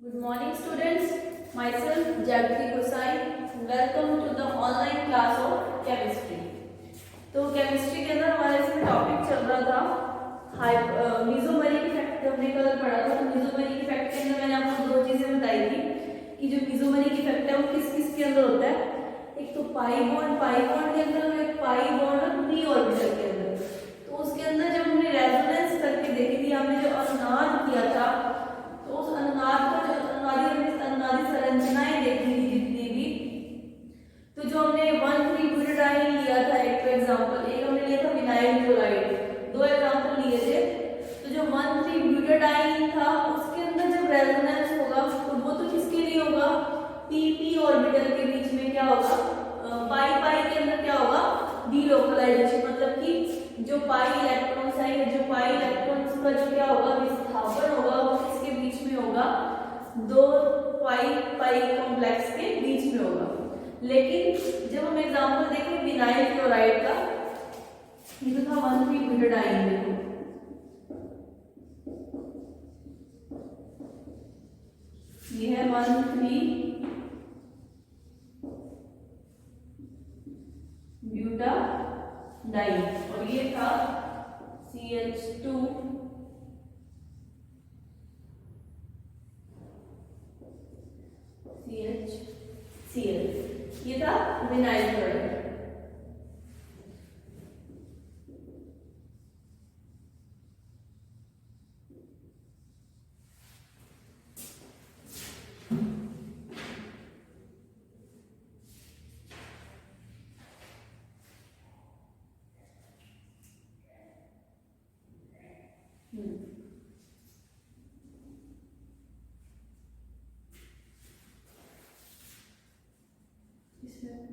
Good morning students, myself Jagati Gosai, welcome to the online class of chemistry। तो chemistry के अंदर हमारे इसमें टॉपिक चल रहा था मीसोमेरिक इफेक्ट। हमने कल पढ़ा था। तो मीसोमेरिक इफेक्ट के अंदर मैंने आपको दो चीजें बताई थी कि जो मीसोमेरिक इफेक्ट है वो किस किस के अंदर होता है। एक तो पाई बॉन्ड के अंदर और एक पाई बॉन्ड पी ऑर्बिटल के अंदर। तो उसके अंदर जब हमने रेजोनेंस करके देखी थी, हमने जो अनुनाद किया था, तो उस अनुनाद का जो अनुनादी संरचनाएं देखी थी जितनी भी, तो जो हमने 1,3-ब्यूटाडाइन लिया था, एक एग्जांपल, एक हमने लिया था विनाइल क्लोराइड, दो एग्जांपल लिए थे। तो जो 1,3-ब्यूटाडाइन था उसके अंदर जब रेजोनेंस होगा तो वो तो किसके लिए होगा, पी ऑर्बिटल के बीच में क्या होगा, पाई के अंदर क्या होगा, डीलोकलाइजेशन, मतलब कि जो पाई इलेक्ट्रॉन्स है, जो पाई इलेक्ट्रॉन्स का जो क्या होगा, विस्थापन होगा, वो किसके बीच में होगा, दो पाई कॉम्प्लेक्स के बीच में होगा। लेकिन जब हम एग्जांपल देखें विनाइल क्लोराइड का, ये तो था 1,3-ब्यूटाडाइन, देखो ये है 1,3-ब्यूटाडाइन और ये था CH2 CHCl, ये था विनाइल क्लोराइड।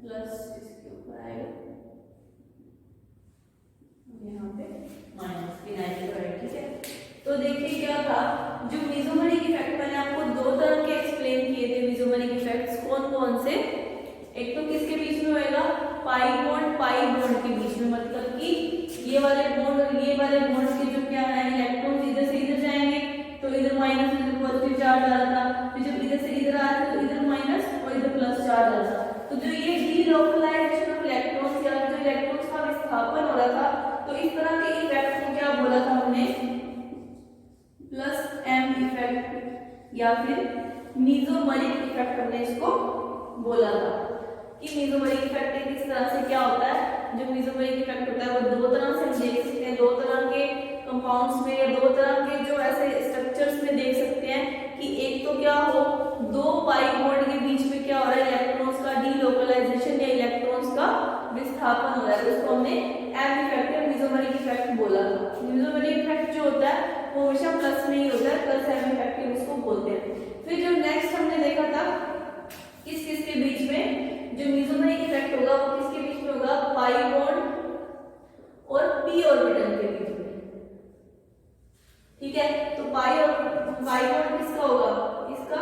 प्लस इसके ऊपर आएगा, यहाँ पे माइनस विनाइल क्लोराइड, ठीक है। तो देखिए क्या था, जो मीसोमेरिक इफेक्ट मैंने आपको दो तरह के एक्सप्लेन किए थे। मीसोमेरिक इफेक्ट्स कौन कौन से, एक तो किसके बीच में होएगा, पाई बॉन्ड के बीच में, मतलब कि ये वाले बॉन्ड और ये वाले बॉन्ड के जो क्या है, इलेक्ट्रॉन इधर से इधर जाएंगे तो इधर माइनस इधर पॉजिटिव चार्ज आ रहा था, फिर जब इधर से इधर आ रहा था तो इधर माइनस और इधर प्लस चार्ज आ रहा था। तो जो ये डीलोकलाइजेशन ऑफ इलेक्ट्रॉन्स या जो इलेक्ट्रॉन्स का विस्थापन हो रहा था, तो इस तरह के इफेक्ट को क्या बोला था हमने, प्लस एम इफेक्ट या फिर मीसोमेरिक इफेक्ट हमने इसको बोला था। कि मीसोमेरिक इफेक्ट किस तरह से क्या होता है, जो मीसोमेरिक इफेक्ट होता है वो दो तरह से हम देख सकते हैं, दो तरह के कंपाउंड्स में या दो तरह के जो ऐसे स्ट्रक्चर्स में देख सकते हैं कि एक तो क्या हो, दो पाई बॉन्ड के बीच में क्या हो रहा है, इलेक्ट्रॉन्स का डीलोकलाइजेशन या इलेक्ट्रॉन्स का विस्थापन हो रहा है, उसको हमने एम इफेक्ट या मीसोमेरिक इफेक्ट बोला था। मीसोमेरिक इफेक्ट जो होता है वो हमेशा प्लस में ही होता है, प्लस एम इफेक्ट उसको बोलते हैं। फिर जो नेक्स्ट हमने देखा था किस किस के बीच में जो मीसोमेरिक इफेक्ट होगा वो किसके बीच में होगा, पाई बॉन्ड और पी ऑर्बिटल के बीच में, ठीक है। तो पाई बॉन्ड किसका होगा, इसका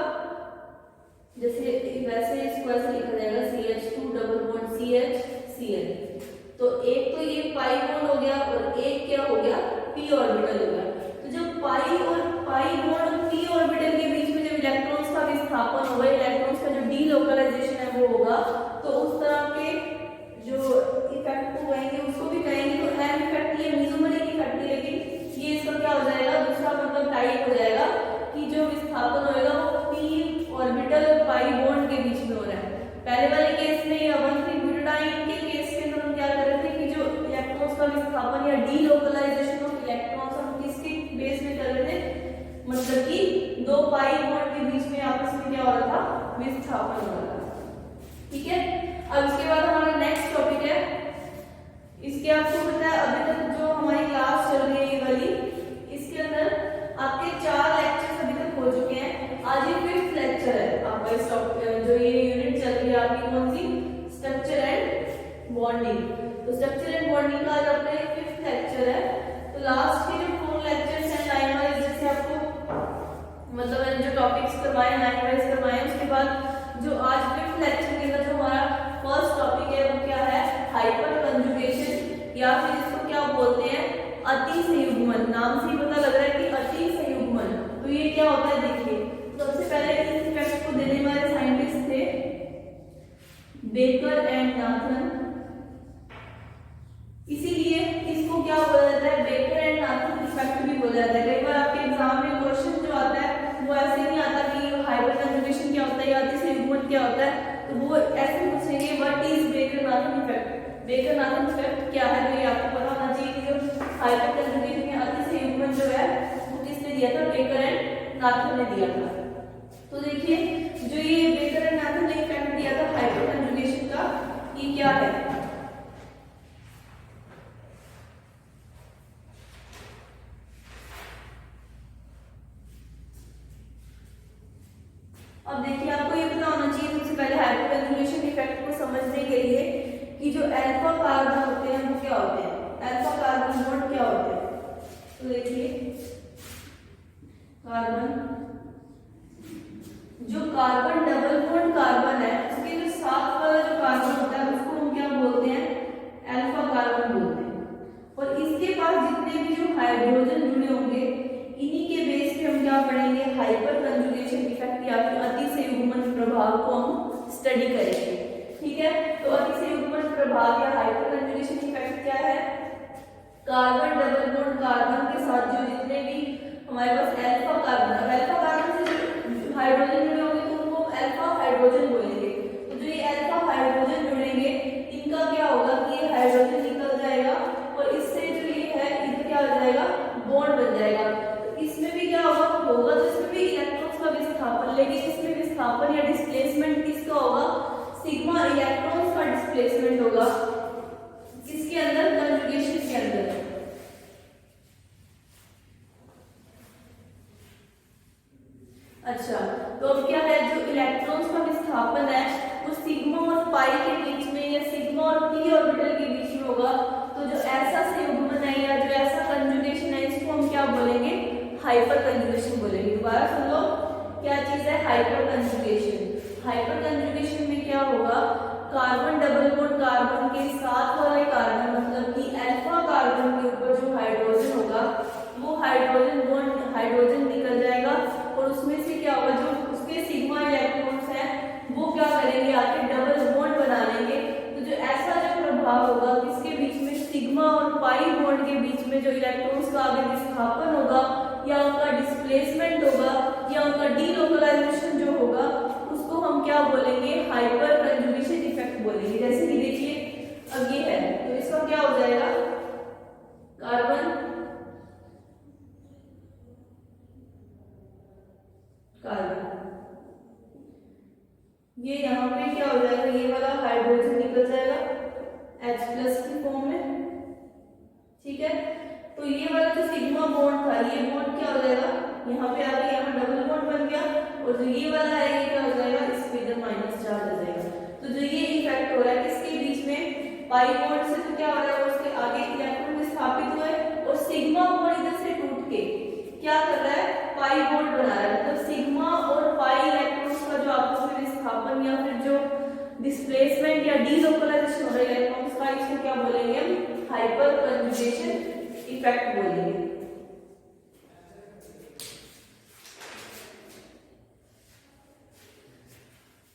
जैसे वैसे इसको ऐसे लिखा जाएगा CH2 डबल बॉन्ड CHCl। तो एक तो ये पाई बॉन्ड हो गया और एक क्या हो गया, पी ऑर्बिटल हो गया। तो जब पाई बॉन्ड और पी ऑर्बिटल के बीच में जब इलेक्ट्रॉन्स का विस्थापन होगा, इलेक्ट्रॉन्स का जो डीलोकलाइजेशन है वो होगा, तो उस तरह के जो इफेक्ट को कहेंगे उसको भी कहेंगे तो एम इफेक्ट, ये मीसोमेरिक इफेक्ट है। लेकिन ये इसका क्या हो जाएगा, दूसरा मतलब टाइप हो जाएगा कि जो विस्थापन होएगा वो पी ऑर्बिटल और पाई बॉन्ड के बीच में हो रहा है। पहले वाले केस में या 1,3-ब्यूटाडाइन के केस के अंदर हम क्या कर रहे थे कि जो इलेक्ट्रॉन्स का विस्थापन या डीलोकलाइजेशन ऑफ इलेक्ट्रॉन्स हम किसके बेस में कर रहे थे, मतलब कि दो पाई बॉन्ड के बीच में आपस में क्या हो रहा था, विस्थापन हो रहा था, ठीक है। अब इसके बाद हमारा नेक्स्ट टॉपिक है, इसके आपको पता है अभी तक जो हमारी क्लास चल रही है ये वाली, इसके अंदर आपके 4 लेक्चर्स अभी तक हो चुके हैं। आज ये 5th लेक्चर है आपका। इस जो ये यूनिट चल रही है आपकी कौन सी, स्ट्रक्चर एंड बॉन्डिंग। तो स्ट्रक्चर एंड बॉन्डिंग का आज अपना 5th लेक्चर है। तो लास्ट के जो 4 लेक्चर्स हैं लाइन वाइज, जैसे आपको मतलब जो टॉपिक्स करवाए लाइन वाइज करवाए, उसके बाद जो आज 5th लेक्चर के अंदर जो हमारा फर्स्ट टॉपिक है वो क्या है, हाइपर कंजुगेशन या फिर इसको क्या बोलते हैं, अति संयुग्मन। नाम से ही पता लग रहा है कि अति संयुग्मन। तो ये क्या होता है, देखिए सबसे पहले बॉन्ड क्या होता है, तो वो ऐसे पूछेंगे what is baker-Nathan effect. Baker-Nathan effect क्या है, तो ये आपको पता होना चाहिए कि जो हाइपर कंजुगेशन में अतिसंयुग्मन जो है वो किसने दिया था, बेकर एंड नाथन ने दिया था। तो देखिए जो ये बेकर एंड नाथन ने इफेक्ट दिया था हाइपर कंजुगेशन का, ये क्या है, अब देखिए आपको ये पता होना चाहिए सबसे पहले हाइपर कंजुगेशन इफेक्ट को समझने के लिए कि जो अल्फा कार्बन होते हैं वो क्या होते हैं, अल्फा कार्बन बॉन्ड क्या होते हैं। तो देखिए कार्बन, जो कार्बन डबल बॉन्ड कार्बन है उसके जो साथ वाला जो कार्बन होता है उसको हम क्या बोलते हैं, अल्फा कार्बन बोलते हैं। और इसके पास जितने भी जो हाइड्रोजन जुड़े होंगे इन्हीं के बेस पे हम क्या पढ़ेंगे, हाइपर कंजुगेशन इफेक्ट या फिर अतिसंयुग्मन प्रभाव को हम स्टडी करेंगे। ठीक है, तो अतिसंयुग्मन प्रभाव या हाइपर कंजुगेशन इफेक्ट क्या है, कार्बन डबल बॉन्ड कार्बन के साथ जो जितने भी हमारे पास अल्फा कार्बन, अल्फा कार्बन से हाइड्रोजन जुड़े होंगे तो उनको अल्फा हाइड्रोजन बोलेंगे। तो जो ये अल्फा हाइड्रोजन जुड़ेंगे इनका क्या होगा कि ये हाइड्रोजन निकल जाएगा और इससे जो ये है इधर क्या हो जाएगा, बॉन्ड बन जाएगा। इसमें भी क्या होगा, तो इसमें भी इलेक्ट्रॉन्स का विस्थापन, लेकिन इसमें विस्थापन या डिस्प्लेसमेंट किसका होगा, सिग्मा इलेक्ट्रॉन्स का डिस्प्लेसमेंट होगा किसके अंदर, कंजुगेशन के अंदर। अच्छा, तो अब क्या है, जो इलेक्ट्रॉन्स का विस्थापन है वो सिग्मा और पाई के बीच में या सिग्मा और पी ऑर्बिटल के बीच में होगा। तो जो ऐसा संयुग्मन है या जो ऐसा कंजुगेशन है इसको हम क्या बोलेंगे, हाइपर कंजुगेशन बोलेंगे। दोबारा सुन लो, क्या चीज है, हाइपर कंजुगेशन। हाइपर कंजुगेशन में क्या होगा, कार्बन डबल बॉन्ड कार्बन के साथ वाले कार्बन मतलब कि अल्फा कार्बन के ऊपर जो हाइड्रोजन होगा वो हाइड्रोजन बॉन्ड, हाइड्रोजन निकल जाएगा और उसमें से क्या होगा, जो उसके सिग्मा इलेक्ट्रॉन्स हैं वो क्या करेंगे, आके डबल बॉन्ड बना लेंगे। तो जो ऐसा जो प्रभाव होगा किसके बीच में, सिग्मा और पाई बॉन्ड के बीच में जो इलेक्ट्रॉन्स का आगे विस्थापन होगा या उनका डिस्प्लेसमेंट होगा या उनका डीलोकलाइजेशन जो होगा उसको हम क्या बोलेंगे, हाइपर कंजुगेशन इफेक्ट बोलेंगे। जैसे कि देखिए अब ये है तो इसका क्या हो जाएगा, कार्बन कार्बन, ये यहाँ पे क्या हो जाएगा, ये वाला हाइड्रोजन निकल जाएगा H+ की फॉर्म में। ठीक है, तो ये वाला जो सिग्मा बॉन्ड था ये बॉन्ड क्या हो जाएगा, यहाँ पे आके यहाँ डबल बॉन्ड बन गया और जो ये वाला है ये क्या हो जाएगा, इस पे इधर माइनस चार्ज हो जाएगा। तो जो ये इफेक्ट हो रहा है किसके बीच में, पाई बॉन्ड से, तो क्या हो रहा है उसके आगे इलेक्ट्रॉन विस्थापित हुए और सिग्मा बॉन्ड इधर से टूट के क्या कर रहा है, पाई बॉन्ड बना रहा है। मतलब सिग्मा और पाई इलेक्ट्रॉन्स का जो आपस में विस्थापन या फिर जो डिस्प्लेसमेंट या डीलोकलाइजेशन हो रहा है इलेक्ट्रॉन्स का, इसको क्या बोलेंगे हम, हाइपर कंजुगेशन इफेक्ट बोलेंगे।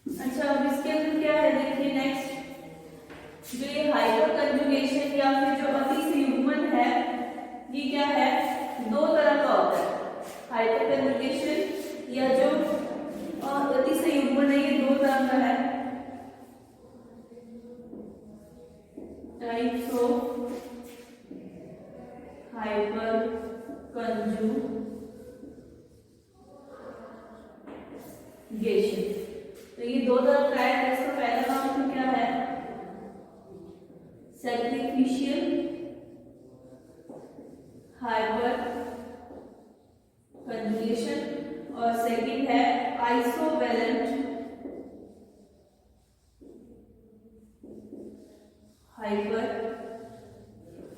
अच्छा, अब इसके अंदर क्या है देखिए, नेक्स्ट जो ये हाइपर कंजुगेशन या फिर जो अतिसंयुग्मन है ये क्या है, दो तरह का होता है। हाइपर कंजुगेशन या जो अतिसंयुग्मन है ये दो तरह का है, टाइप्स ऑफ हाइपर कंजुगेशन। तो ये दो तरह का है। इसका पहला नाम तो क्या है, सैक्रिफिशियल हाइपर कंजुगेशन और सेकंड है आइसोवैलेंट हाइपर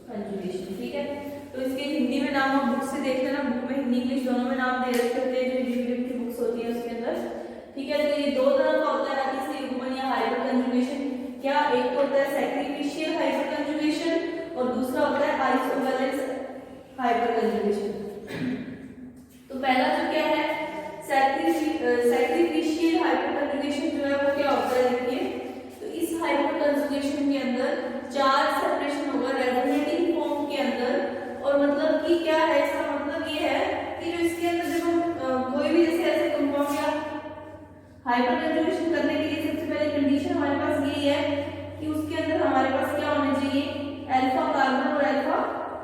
कंजुगेशन। ठीक है, तो इसके हिंदी में नाम आप बुक से देख लेना, बुक में हिंदी इंग्लिश दोनों में नाम दे रखे होते हैं जो इंडिविजुअल की बुक्स होती है उसके अंदर। ठीक है, तो ये दो तरह का होता है अतिसंयुग्मन या हाइपर कंजुगेशन। क्या, एक होता है सैक्रिफिशियल हाइपर कंजुगेशन और दूसरा होता है आइसोवैलेंट हाइपर कंजुगेशन। तो पहला जो क्या है, सैक्रिफिशियल हाइपर कंजुगेशन जो है वो क्या होता है देखिए, तो इस हाइपर कंजुगेशन के अंदर चार्ज सेपरेशन होगा रेजोनेटिंग फॉर्म के अंदर। और मतलब कि क्या है, इसका मतलब ये है कि जो इसके अंदर जब हम कोई भी जैसे ऐसे कंपाउंड या हाइपर कंजुगेशन करने के लिए ये है कि उसके अंदर हमारे पास क्या होना चाहिए, अल्फा कार्बन और अल्फा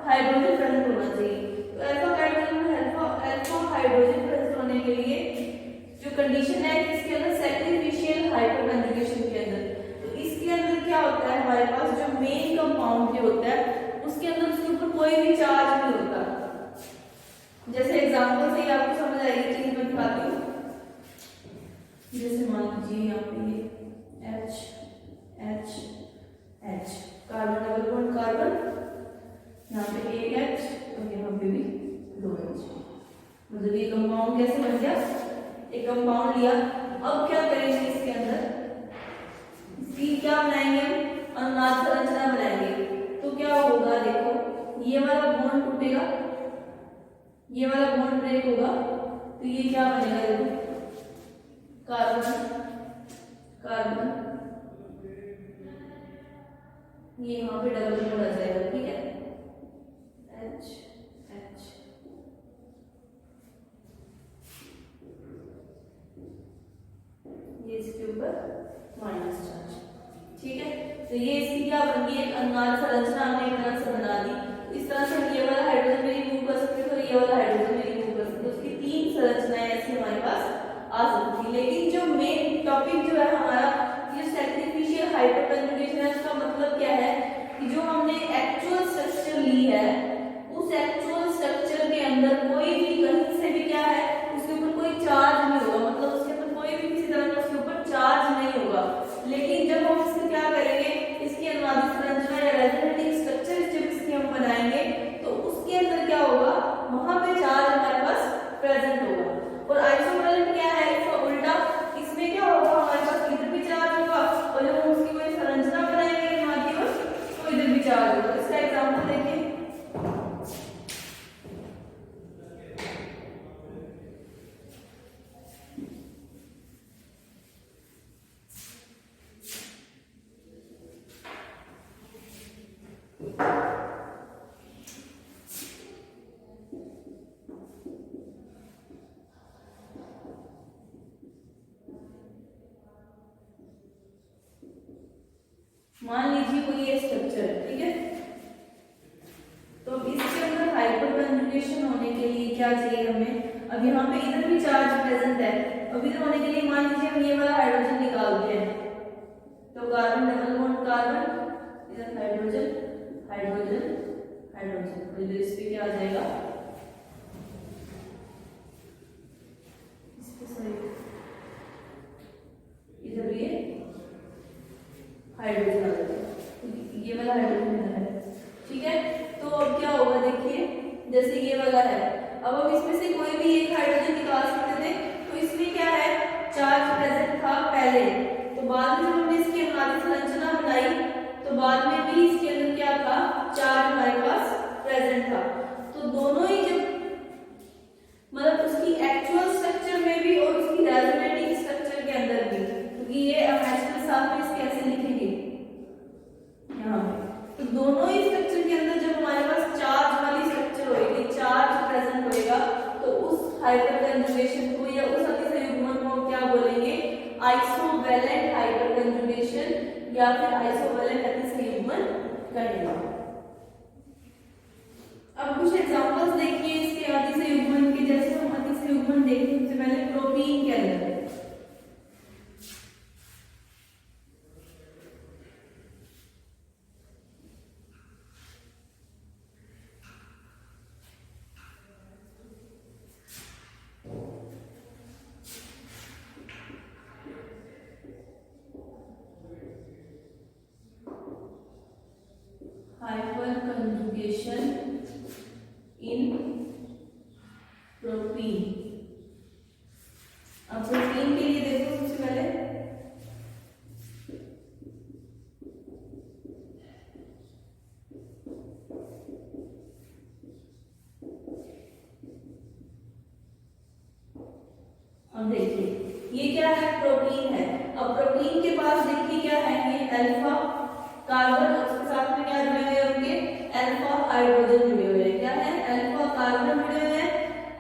हाइड्रोजन प्रेजेंट होना चाहिए। तो अल्फा कार्बन और अल्फा हाइड्रोजन प्रेजेंट होने के लिए जो कंडीशन है इसके अंदर सैक्रिफिशियल हाइपरकंजुगेशन के अंदर, तो इसके अंदर क्या होता है हमारे पास जो मेन कंपाउंड जो होता है उसके अंदर उसके ऊपर कोई भी चार्ज नहीं होता। जैसे एग्जांपल से ही आपको समझ आएगी चीज मैं दिखाती हूँ। जैसे मान लीजिए यहाँ पे ये H H H carbon double bond carbon, यहाँ पे एक H और यहाँ पे भी दो H, मतलब ये कंपाउंड कैसे बन गया, एक कंपाउंड लिया। अब क्या करेंगे इसके अंदर, इसकी क्या बनाएंगे, अनुनाद संरचना बनाएंगे। तो क्या होगा देखो, ये वाला बॉन्ड टूटेगा, ये वाला बॉन्ड ब्रेक होगा, तो ये क्या बनेगा देखो, कार्बन कार्बन, ये यहाँ पे डबल बॉन्ड आ जाएगा, ठीक है, H H। ये इसके ऊपर माइनस चार्ज, ठीक है। तो ये इसकी क्या बन गई, एक अनुनाद संरचना हमने एक तरह से बना दी। इस तरह से हम ये वाला हाइड्रोजन भी रिमूव कर सकते हैं और ये वाला हाइड्रोजन भी रिमूव कर सकते हैं। उसकी तीन संरचनाएं ऐसी हमारे पास आ सकती है। लेकिन जो मेन टॉपिक जो है हमारा ये सैक्रिफिशियल हाइपरकंजुगेशन है, उसका मतलब क्या है कि जो हमने एक्चुअल स्ट्रक्चर ली है उस एक्चुअल स्ट्रक्चर के अंदर कोई भी कहीं से भी क्या है उसके ऊपर कोई चार्ज नहीं होगा, मतलब उसके ऊपर कोई भी किसी तरह का उसके ऊपर चार्ज नहीं होगा। लेकिन जब हम इससे क्या करेंगे, इसकी अनुनादित संरचना या रेजोनेटिंग स्ट्रक्चर जब इसकी हम बनाएंगे तो उसके अंदर क्या होगा, वहां पे चार्ज हमारे पास प्रेजेंट होगा। और आइसोवैलेंट क्या है, इसका उल्टा, इसमें क्या होगा, हमारे पास इधर भी चार्ज होगा और जब हम उसकी कोई संरचना बनाएंगे माध्यम तो इधर भी चार्ज होगा। इसका एग्जांपल देखिए, मान लीजिए कोई ये स्ट्रक्चर है, ठीक है, तो इसके अंदर हाइपरकंजुगेशन होने के लिए क्या चाहिए हमें, अब यहाँ पे इधर भी चार्ज प्रेजेंट है, अब इधर होने के लिए मान लीजिए हम ये वाला हाइड्रोजन निकालते हैं, तो कार्बन डबल बॉन्ड कार्बन, इधर हाइड्रोजन हाइड्रोजन हाइड्रोजन, तो इधर इस पे क्या आ जाएगा, इस पे सॉरी इधर ये हाइड्रोजन आ जाएगा, ये वाला हाइड्रोजन इधर है, ठीक है। तो अब क्या होगा देखिए, जैसे ये वाला है, अब हम इसमें से कोई भी एक हाइड्रोजन निकाल सकते थे, तो इसमें क्या है चार्ज प्रेजेंट था पहले, तो बाद में जब हमने इसकी अनुनादित संरचना बनाई तो बाद में भी इसके अंदर क्या था, चार्ज हमारे पास प्रेजेंट था। तो दोनों ही जब मतलब उसकी एक्चुअल स्ट्रक्चर में भी और उसकी रेजोनेटिंग स्ट्रक्चर के अंदर भी, क्योंकि ये के साथ में इसके ऐसे लिखेंगे यहाँ पे, तो दोनों ही स्ट्रक्चर के अंदर जब हमारे पास चार्ज वाली स्ट्रक्चर होगी, चार्ज प्रेजेंट होएगा, तो उस हाइपरकंजुगेशन को या उस अतिसंयुग्मन को क्या बोलेंगे, आइसोवैलेंट हाइपरकंजुगेशन या फिर आइसोवैलेंट अतिसंयुग्मन कहेंगे। अब कुछ एग्जांपल्स देखिए इसके अतिसंयुग्मन के, जैसे हम अतिसंयुग्मन देखें सबसे पहले प्रोटीन के अंदर, हाइपरकंजुगेशन इन प्रोटीन। अब प्रोटीन के लिए देखो सबसे पहले अब देखिए ये क्या है, प्रोटीन है। अब प्रोटीन के पास देखिए क्या है, ये अल्फा कार्बन और उसके साथ में क्या जुड़े हुए होंगे, अल्फा हाइड्रोजन जुड़े हुए हैं, क्या है अल्फा कार्बन जुड़े हुए हैं,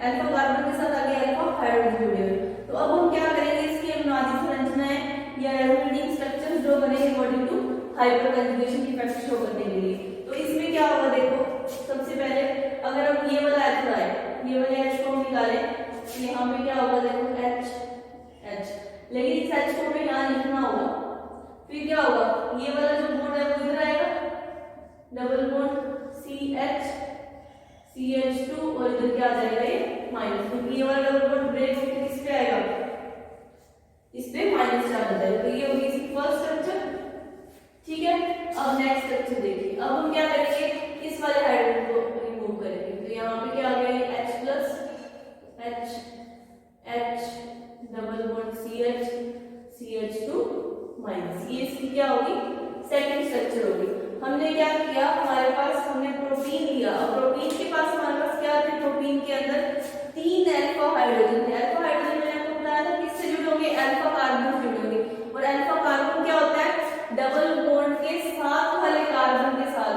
अल्फा कार्बन के साथ आगे अल्फा हाइड्रोजन जुड़े हुए हैं। तो अब हम क्या करेंगे, इसकी अनुनादित संरचनाएं या रेजोनेटिंग स्ट्रक्चर्स जो बनेंगे हाइपर कंजुगेशन इफेक्ट शो करने के लिए। तो इसमें क्या होगा देखो, सबसे पहले अगर हम ये वाला H है, ये वाले H को हम निकालें तो यहाँ पे क्या होगा देखो H, लेकिन इस H को हमें यहाँ लिखना होगा। फिर क्या होगा, ये वाला जो बॉन्ड है वो इधर आएगा, डबल बॉन्ड CH2 और इधर क्या आ जाएगा ये माइनस, क्योंकि ये वाला डबल बॉन्ड ब्रेक होकर किस पे आएगा, इस पे माइनस चार्ज आ जाएगा। तो ये होगी इसकी फर्स्ट स्ट्रक्चर, ठीक है। अब नेक्स्ट स्ट्रक्चर देखिए, अब हम क्या करेंगे, इस वाले हाइड्रोजन को रिमूव करेंगे। तो यहाँ पे क्या आ गया H plus H double bond CH2 minus, ये इसकी क्या होगी सेकंड स्ट्रक्चर होगी। हमने क्या किया, हमारे पास हमने प्रोटीन लिया, और प्रोटीन के पास हमारे पास क्या थे, प्रोटीन के अंदर 3 अल्फा हाइड्रोजन थे। अल्फा हाइड्रोजन मैंने आपको बताया था किससे जुड़े होंगे, अल्फा कार्बन जुड़े होंगे। और अल्फा कार्बन क्या होता है, डबल बॉन्ड के साथ वाले कार्बन के साथ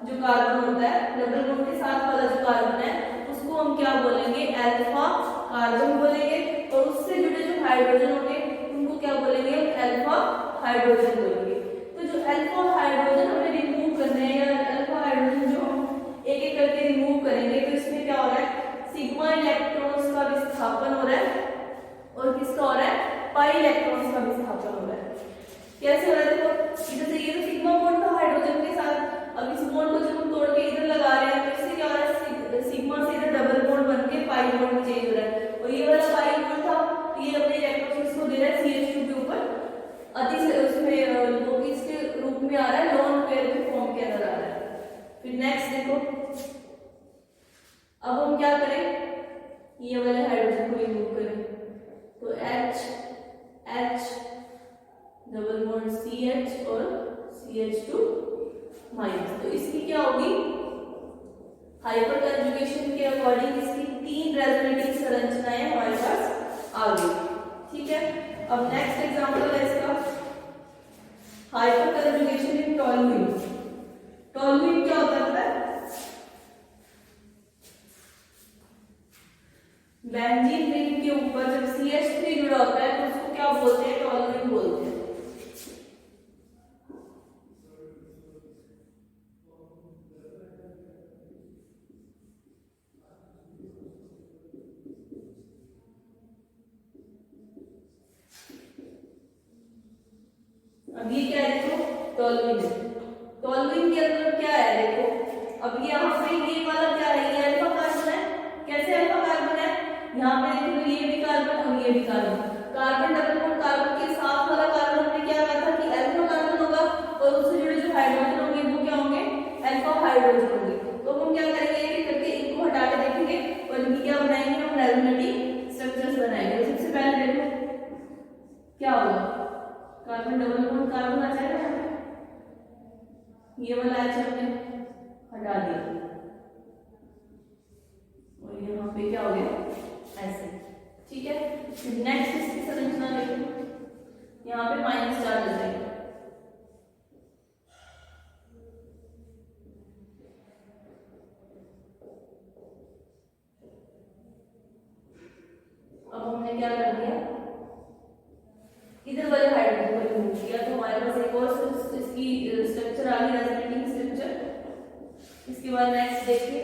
जो कार्बन होता है, डबल बॉन्ड के साथ वाला जो कार्बन है उसको हम क्या बोलेंगे, अल्फा कार्बन बोलेंगे। और उससे जुड़े जो हाइड्रोजन होंगे उनको क्या बोलेंगे, अल्फा हाइड्रोजन बोलेंगे। तो जो अल्फा हाइड्रोजन हमें रिमूव करने हैं, या अल्फा हाइड्रोजन जो हम एक एक करके रिमूव करेंगे, तो इसमें क्या हो रहा है, सिग्मा इलेक्ट्रॉन्स का विस्थापन हो रहा है, और किसका हो रहा है, पाई इलेक्ट्रॉन्स का विस्थापन हो रहा है। कैसे हो रहा है देखो, इधर से ये तो सिग्मा बॉन्ड था हाइड्रोजन के साथ, अब इस बॉन्ड को जब हम तोड़ के इधर लगा रहे हैं तो इससे क्या हो रहा है, सिग्मा से इधर डबल बॉन्ड बन के पाई बॉन्ड में चेंज हो रहा है। और ये वाला पाई बॉन्ड था, ये अपने इलेक्ट्रॉन्स को दे रहा है CH2 के ऊपर, अति से उसमें वो इसके रूप में आ रहा है, लोन पेयर के फॉर्म के अंदर आ रहा है। फिर नेक्स्ट देखो, अब हम क्या करें, ये वाले हाइड्रोजन को रिमूव करें, तो H डबल बॉन्ड CH और CH2 माइनस। तो इसकी क्या होगी, हाइपर कंजुगेशन के अकॉर्डिंग इसकी 3 रेजोनेटिंग संरचनाएं हमारे पास आ गई, ठीक है। अब नेक्स्ट एग्जांपल है इसका, हाइपर कंजुगेशन इन टोल्यूइन। टोल्यूइन क्या होता है, बेंजीन रिंग के ऊपर जब CH3 जुड़ा होता है तो उसको क्या बोलते हैं, टोल्यूइन बोलते हैं। अब ये क्या है देखो, टोल्यूइन। टोल्यूइन के अंदर क्या है देखो, अब यहाँ पे ये वाला क्या है, ये अल्फा कार्बन है। कैसे अल्फा कार्बन है, यहाँ पे देखो ये भी कार्बन और ये भी carbon, carbon double bond carbon के साथ वाला कार्बन हमने क्या कहा था कि अल्फा कार्बन होगा, और उससे जुड़े जो हाइड्रोजन होंगे वो क्या होंगे, अल्फा हाइड्रोजन होंगे। तो हम क्या करेंगे, एक एक करके इनको हटा के देखेंगे और इनकी क्या बनाएंगे, हम रेजोनेटिंग स्ट्रक्चर्स बनाएंगे। सबसे पहले देखो क्या होगा, कार्बन डबल बॉन्ड कार्बन आ जाएगा, ये वाला H हमने हटा दिया, और यहाँ पे क्या हो गया ऐसे, ठीक है। फिर नेक्स्ट इसकी संरचना देखो, यहाँ पे माइनस चार्ज आ जाएगा, अब हमने क्या कर दिया, इधर वाले हाइड्रोजन को रिमूव किया, तो हमारे पास एक और इसकी स्ट्रक्चर आ गई, रेजोनेटिंग स्ट्रक्चर। इसके बाद नेक्स्ट देखिए,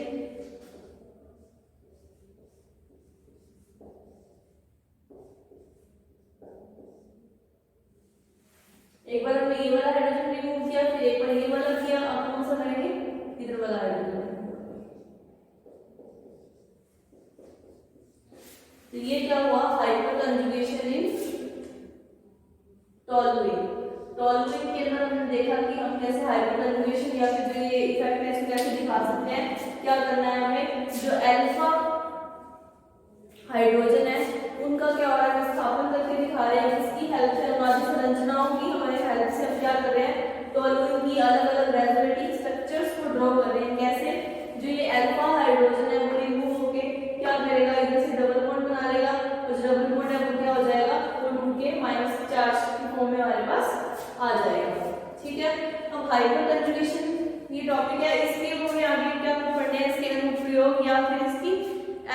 एक बार हमने ये वाला हाइड्रोजन रिमूव किया, फिर एक बार ये वाला किया, अब कौन सा करेंगे, इधर वाला हाइड्रोजन। तो ये क्या हुआ, हाइपर कंजुगेशन इन टोल्यूइन। टोल्यूइन के अंदर हमने देखा कि हम कैसे हाइपर कंजुगेशन या फिर जो ये इफेक्ट है इसको कैसे दिखा सकते हैं। क्या करना है हमें, जो अल्फा हाइड्रोजन है उनका क्या हो रहा है, विस्थापन करके दिखा रहे हैं, जिसकी हेल्प से हमारी संरचनाओं की हमारे हेल्प से हम क्या कर रहे हैं, टोल्यूइन की अलग अलग रेजोनेटिंग स्ट्रक्चर्स को ड्रॉ कर रहे हैं। कैसे, जो ये अल्फा हाइड्रोजन है वो रिमूव होके क्या करेगा, इधर से डबल बॉन्ड बना लेगा, और जो डबल बॉन्ड है वो क्या हो जाएगा, वो टूट के माइनस चार्ज की फॉर्म में हमारे पास आ जाएगा, ठीक है। अब हाइपर कंजुगेशन ये टॉपिक है, इसके हमें आगे क्या पढ़ने हैं, इसके अनुप्रयोग या फिर इसकी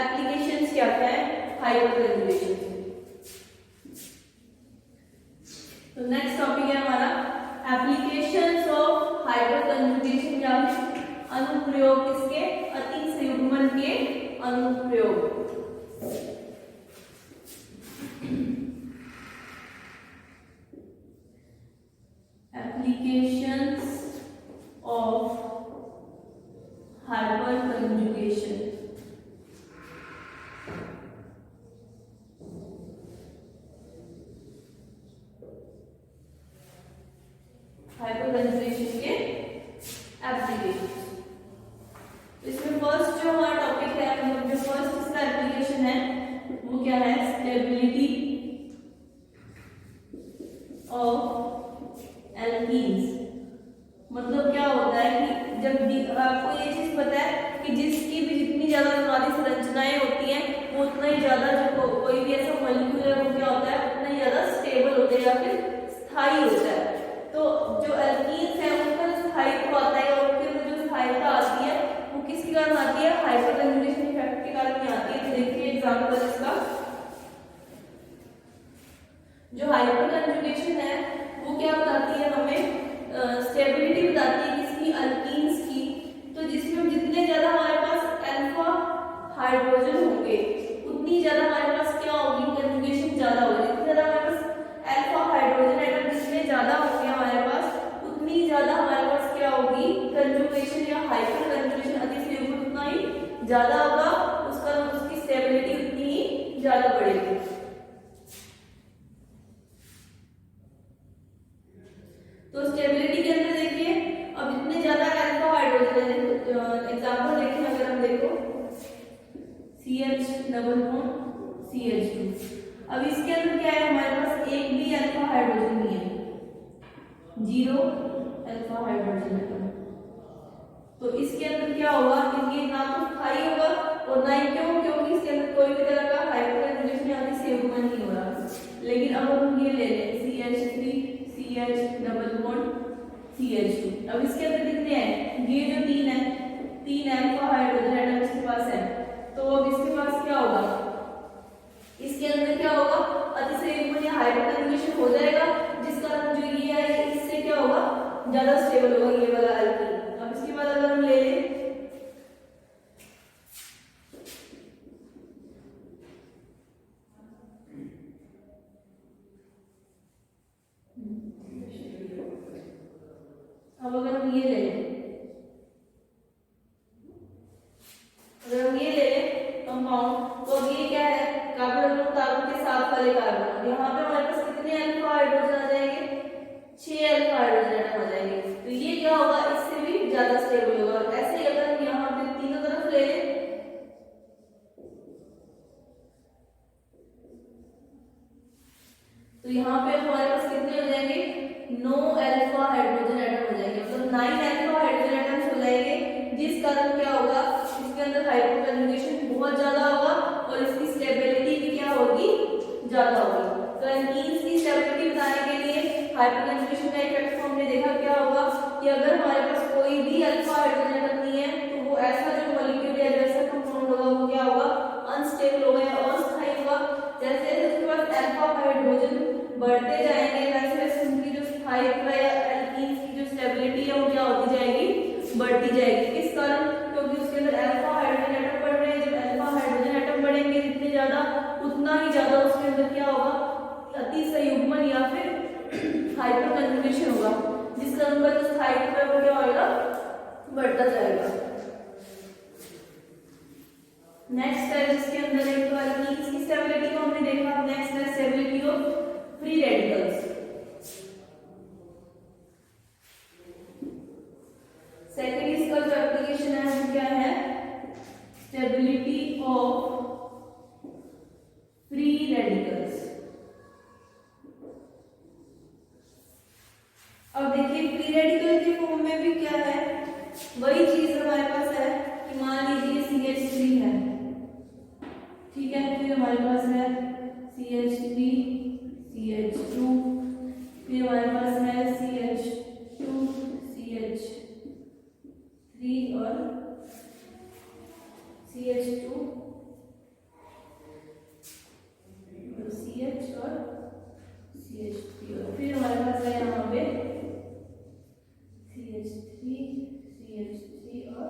एप्लीकेशंस क्या क्या है हाइपर कंजुगेशन। तो नेक्स्ट टॉपिक है हमारा एप्लीकेशंस अनुप्रयोग किसके, अति संयुग्मन के अनुप्रयोग। Applications of hyper conjugation. Hyper conjugation के एप्लीकेशन। इसमें फर्स्ट जो हमारा टॉपिक है, मतलब जो फर्स्ट इसका एप्लीकेशन है वो क्या है, स्टेबिलिटी ऑफ एल्कीन्स। मतलब क्या होता है कि जब आपको ये चीज पता है कि जिसकी भी जितनी ज्यादा अनुनादी संरचनाएं होती हैं वो उतना ही ज्यादा जो कोई भी ऐसा मॉलिक्यूल है वो क्या होता है, उतना ही ज्यादा स्टेबल होता है या फिर स्थायी होता है। तो जो एल्कीन्स है उनका जो स्थायित्व आता है और उनके अंदर जो स्थायित्व आती है वो किसके कारण आती है, हाइपर कंजुगेशन इफेक्ट के कारण ही आती है। तो देखिए एग्जांपल इसका, जो हाइपर कंजुगेशन है वो क्या बताती है हमें, स्टेबिलिटी बताती है किसकी, अल्कीन्स की। तो जिसमें जितने ज्यादा हमारे पास अल्फा हाइड्रोजन होंगे उतनी ज्यादा हमारे पास क्या होगी, कंजुगेशन ज्यादा होगी। जितने ज्यादा हमारे पास अल्फा हाइड्रोजन एटम जितने ज्यादा होंगे हमारे पास उतनी ज्यादा हमारे पास क्या होगी, कंजुगेशन या हाइपर कंजुगेशन अति संयुग्मन उतना ही ज्यादा होगा, उसका उसकी स्टेबिलिटी उतनी ही ज्यादा बढ़ेगी। तो स्टेबिलिटी के अंदर देखिए, अब इतने ज्यादा अल्फा हाइड्रोजन है, एग्जांपल देखिए अगर हम देखो CH डबल बॉन्ड CH2। अब इसके अंदर क्या है, हमारे पास एक भी अल्फा हाइड्रोजन नहीं है, 0 अल्फा हाइड्रोजन है। तो इसके अंदर क्या होगा, क्योंकि ना तो स्थायी होगा और ना ही क्योंकि इसके अंदर कोई भी तरह का हाइपर कंजुगेशन या अति संयुग्मन नहीं हो रहा। लेकिन अब हम ये ले लें CH3 CH double bond CH2। अब इसके अंदर कितने हैं, ये जो 3 है, 3 अल्फा हाइड्रोजन एटम इसके पास है। तो अब इसके पास क्या होगा, इसके अंदर क्या होगा, अति संयुग्मन या हाइपर कंजुगेशन हो जाएगा, जिस कारण जो ये है इससे क्या होगा, ज्यादा स्टेबल होगा ये वाला एल्कीन। अब इसके बाद अगर हम ले लें अब अगर हम ये ले लें, अगर हम ये ले लें कंपाउंड, तो अब ये क्या है, कार्बन कार्बन के साथ वाले कार्बन। यहाँ पे हमारे पास कितने अल्फा हाइड्रोजन आ जाएंगे, 6 अल्फा हाइड्रोजन एटम आ जाएंगे। तो ये क्या होगा, इससे भी ज्यादा स्टेबल होगा। ऐसे ही अगर हम यहाँ पे तीनों तरफ ले लें, तो यहाँ पे हमारे पास कितने हो जाएंगे, 9 अल्फा हाइड्रोजन एटम हो जाएंगे, मतलब 9 अल्फा हाइड्रोजन एटम्स हो जाएंगे, जिस कारण क्या होगा, इसके अंदर हाइपर कंजुगेशन बहुत ज्यादा होगा और इसकी स्टेबिलिटी भी क्या होगी, ज्यादा होगी। तो एल्कीन्स की स्टेबिलिटी बताने के लिए हाइपर कंजुगेशन का इफेक्ट को हमने देखा क्या होगा, कि अगर हमारे पास कोई भी अल्फा हाइड्रोजन एटम नहीं है तो वो ऐसा जो मॉलिक्यूल या जैसा कंपाउंड होगा वो क्या होगा, अनस्टेबल होगा या अस्थायी होगा। जैसे जैसे उसके पास अल्फा हाइड्रोजन बढ़ते जाएंगे वैसे वैसे उनकी जो स्थायित्व या एल्कीन्स की जो स्टेबिलिटी है वो क्या होती जाएगी, बढ़ती जाएगी। किस कारण, क्योंकि उसके अंदर अल्फा हाइड्रोजन एटम बढ़ रहे हैं। जब अल्फा हाइड्रोजन एटम बढ़ेंगे जितने ज्यादा उतना ही ज्यादा उसके अंदर क्या होगा, अति संयुग्मन या फिर हाइपर कंजुगेशन होगा, जिस कारण पर जो स्थायित्व है वो क्या होगा, बढ़ता जाएगा। नेक्स्ट है जिसके अंदर एक तो एल्कीन्स की स्टेबिलिटी को हमने देखा। नेक्स्ट है stability of free radicals. Second इसका जो एप्लीकेशन है वो क्या है, स्टेबिलिटी ऑफ फ्री रेडिकल्स। अब देखिए फ्री रेडिकल के फॉर्म में भी क्या है, वही चीज हमारे पास है कि मान लीजिए CH3 है, ठीक है, फिर हमारे पास है CH3 CH2, फिर हमारे पास है CH2 CH3 और CH2 CH और CH3 और फिर हमारे पास है यहाँ पे CH3 CH3 और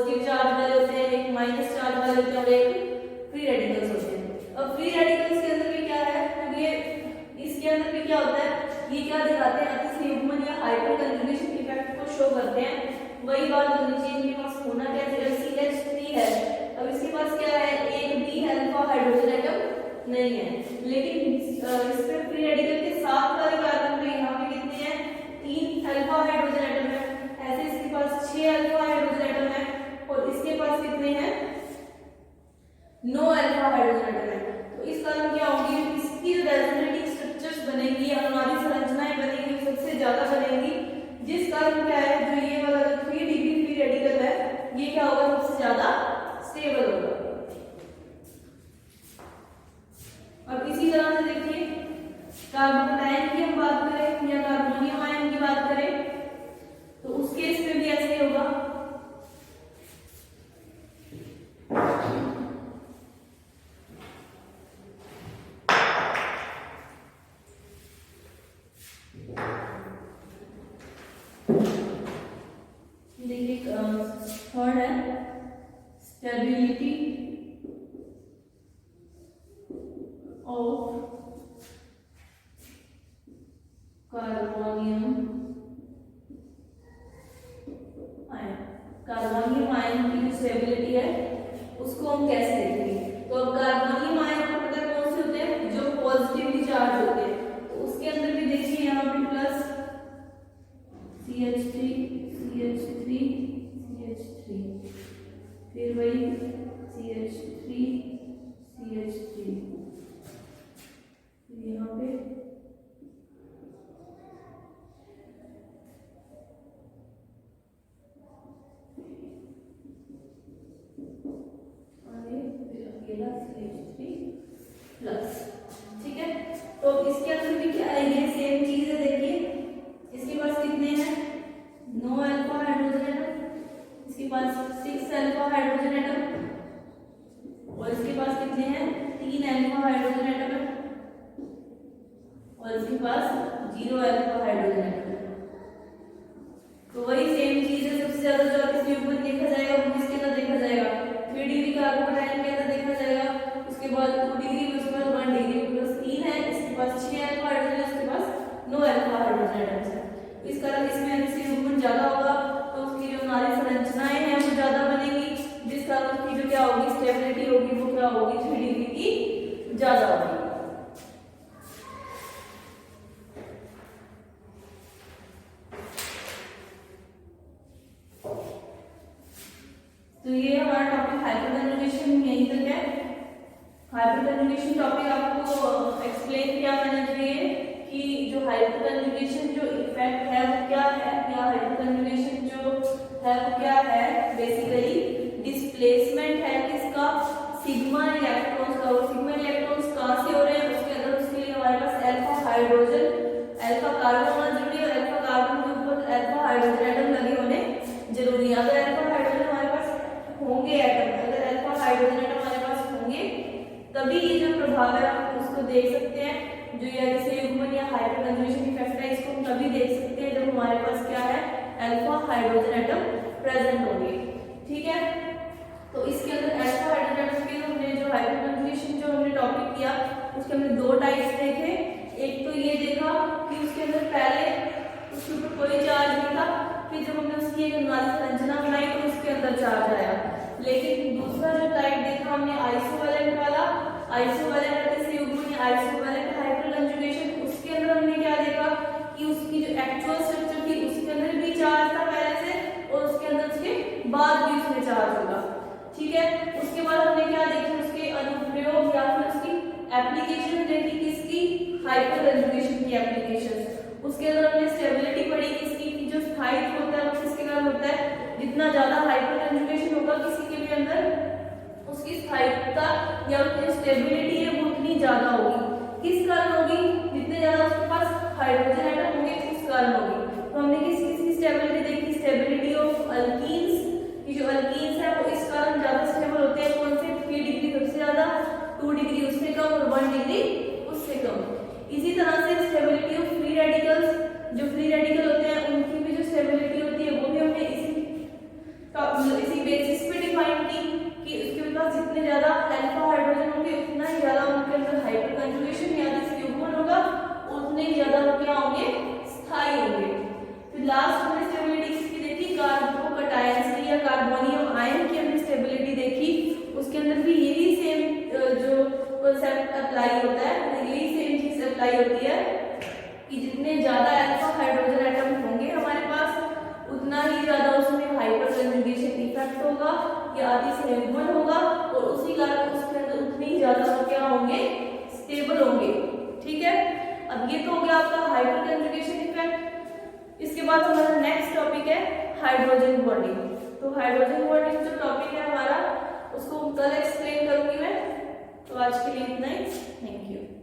पॉजिटिव चार्ज वाले होते हैं, एक माइनस चार्ज वाले होते हैं और एक फ्री रेडिकल्स होते हैं। अब फ्री रेडिकल्स के अंदर भी क्या है, तो ये इसके अंदर भी क्या होता है, ये क्या दिखाते हैं, अतिसंयुग्मन या हाइपर कंजुगेशन इफेक्ट को शो करते हैं। वही बात होनी चाहिए, इनके पास होना क्या चाहिए, CH3 है, अब इसके पास क्या है, एक भी अल्फा हाइड्रोजन एटम नहीं है, लेकिन इसमें फ्री रेडिकल के साथ वाले कार्बन पे यहाँ पे कितने हैं, 3 अल्फा हाइड्रोजन एटम है, ऐसे इसके पास 6 अल्फा हाइड्रोजन एटम है और इसके पास कितने हैं, 9 अल्फा हाइड्रोजन एटम है। तो इस कारण क्या होगी, इसकी जो रेजोनेटिंग स्ट्रक्चर्स बनेगी या हमारी संरचनाएं बनेगी वो सबसे ज्यादा बनेगी, जिस कारण क्या है, जो ये वाला 3 डिग्री फ्री रेडिकल है ये क्या होगा, सबसे ज्यादा स्टेबल होगा। अब इसी तरह से देखिए कार्बोकेटायन की हम बात करें या कार्बोनियम आयन की बात करें तो उस केस में भी ऐसे ही होगा। देखिए थर्ड है stability of carbonium ion. Carbonium ion की जो स्टेबिलिटी है उसको हम कैसे देखेंगे, तो अब कार्बोनियम आयन आपको पता है कौन से होते हैं, जो पॉजिटिवली चार्ज होते हैं, तो उसके अंदर भी देखिए यहाँ पे प्लस CH3 CH3 CH3 फिर वही CH3 CH3 यहाँ पे अकेला CH3 प्लस, ठीक है। तो इसके अंदर भी क्या है, ये सेम चीज है, देखिए इसके पास कितने हैं, 9 अल्फा हाइड्रोजन एटम, इसके पास 6 अल्फा हाइड्रोजन एटम और इसके पास कितने हैं, 3 अल्फा हाइड्रोजन एटम और इसके पास 0 अल्फा हाइड्रोजन एटम। तो वही सेम चीज है, सबसे ज्यादा जो अतिसंयुग्मन देखा जाएगा वो किसके अंदर देखा जाएगा, 3 डिग्री कार्बोकेटायन के अंदर देखा जाएगा, उसके बाद 2 डिग्री में, उसके बाद 1 डिग्री प्लस 3 है, इसके पास 6 अल्फा हाइड्रोजन है, उसके पास 9 अल्फा हाइड्रोजन एटम्स है। इस कारण इसमें अतिसंयुग्मन ज्यादा होगा तो उसकी जो हमारी संरचनाएं हैं वो ज्यादा बनेगी, जिस कारण उसकी जो क्या होगी, स्टेबिलिटी होगी वो क्या होगी, 3 डिग्री की ज्यादा होगी। तो ये हमारा टॉपिक हाइपर कंजुगेशन यहीं तक है। हाइपर कंजुगेशन टॉपिक आपको एक्सप्लेन किया मैंने जो ये कि जो हाइपर कंजुगेशन जो इफेक्ट है वो क्या है, या हाइपर कंजुगेशन जो है वो क्या है, बेसिकली डिस्प्लेसमेंट है किसका, सिग्मा इलेक्ट्रॉन्स का। और सिग्मा इलेक्ट्रॉन्स कहां से हो रहे हैं, उसके अंदर उसके लिए हमारे पास अल्फा हाइड्रोजन, अल्फा कार्बन होना जरूरी है और अल्फा कार्बन के ऊपर अल्फा हाइड्रोजन एटम लगे होने जरूरी है। अगर अल्फा हाइड्रोजन हमारे पास होंगे एटम, अगर अल्फा हाइड्रोजन एटम हमारे पास होंगे तभी ये जो प्रभाव है हम उसको देख सकते हैं, जो ये अतिसंयुग्मन या हाइपर कंजुगेशन इफेक्ट है इसको हम तभी देख सकते हैं जब हमारे पास क्या है, अल्फा हाइड्रोजन एटम प्रेजेंट होंगे, ठीक है। तो इसके अंदर अल्फा हाइड्रोजन एटम के हमने जो हाइपर कंजुगेशन जो हमने टॉपिक किया उसके हमने 2 टाइप्स देखे। एक तो ये देखा कि उसके अंदर पहले उसके ऊपर कोई चार्ज नहीं था, फिर जब हमने उसकी एक संरचना बनाई तो उसके अंदर चार्ज आया। लेकिन दूसरा जो टाइप देखा हमने आइसोवैलेंट वाला, आइसोवैलेंट अतिसंयुग्मन या आइसोवैलेंट हाइपर कंजुगेशन, उसके अंदर हमने क्या देखा कि उसकी जो एक्चुअल स्ट्रक्चर थी उसके अंदर भी चार्ज था पहले से और उसके अंदर उसके बाद भी उसमें चार्ज होगा, ठीक है। उसके बाद हमने क्या देखा, उसके अनुप्रयोग या फिर उसकी एप्लीकेशन देखी, किसकी, हाइपर कंजुगेशन की एप्लीकेशन। उसके अंदर हमने स्टेबिलिटी पढ़ी किसकी, कि जो स्थायित्व होता है वो किसके कारण होता है, जितना ज्यादा हाइपर कंजुगेशन होगा किसी के भी अंदर उसकी स्थायित्वता या उसकी स्टेबिलिटी है वो उतनी ज्यादा होगी। किस कारण होगी, जितने ज्यादा उसके पास हाइड्रोजन एटम होंगे उस कारण होगी। तो हमने किस किस की स्टेबिलिटी देखी, स्टेबिलिटी ऑफ अल्कीन्स की, जो अल्कीन्स है वो इस कारण ज्यादा स्टेबल होते हैं, कौन से, 3 डिग्री सबसे ज्यादा, 2 डिग्री उससे कम और 1 डिग्री उससे कम। इसी तरह से स्टेबिलिटी ऑफ फ्री रेडिकल्स, जो फ्री रेडिकल होते हैं उनकी भी जो स्टेबिलिटी होती है वो भी हमने इसी बेसिस जितने ज्यादा अल्फा हाइड्रोजन एटम होंगे हमारे पास, उतना ही ज्यादा उसमें हाइपर कंजुगेशन इफेक्ट होगा या अति संयुग्मन होगा, और उसी कारण उसके अंदर उतनी ज्यादा क्या होंगे, स्टेबल होंगे। ठीक है, अब ये तो हो गया आपका हाइपर कंजुगेशन इफेक्ट। इसके बाद हमारा नेक्स्ट टॉपिक है हाइड्रोजन बॉन्डिंग। तो हाइड्रोजन बॉन्डिंग जो टॉपिक है हमारा, उसको कल एक्सप्लेन करूंगी मैं। तो आज के लिए इतना ही, थैंक यू।